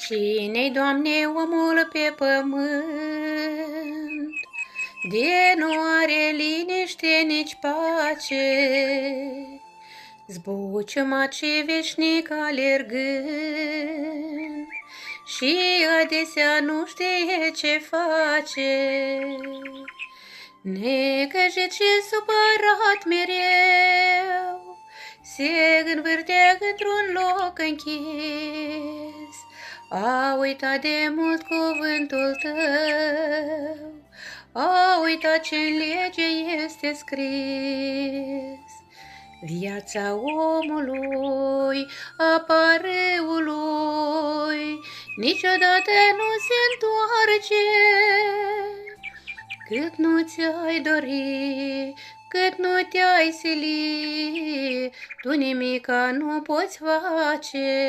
Cine-i, Doamne, omul pe pământ, de nu are liniște nici pace, zbuciumat veșnic alergând, și adesea nu știe ce face, necăjit și supărat mereu, se învârte într-un loc închis. A uitat de mult cuvântul tău, a uitat ce-n lege este scris. Viața omului, a parâului, niciodată nu se întoarce. Cât nu ți-ai dori, cât nu te-ai sili, tu nimica nu poți face.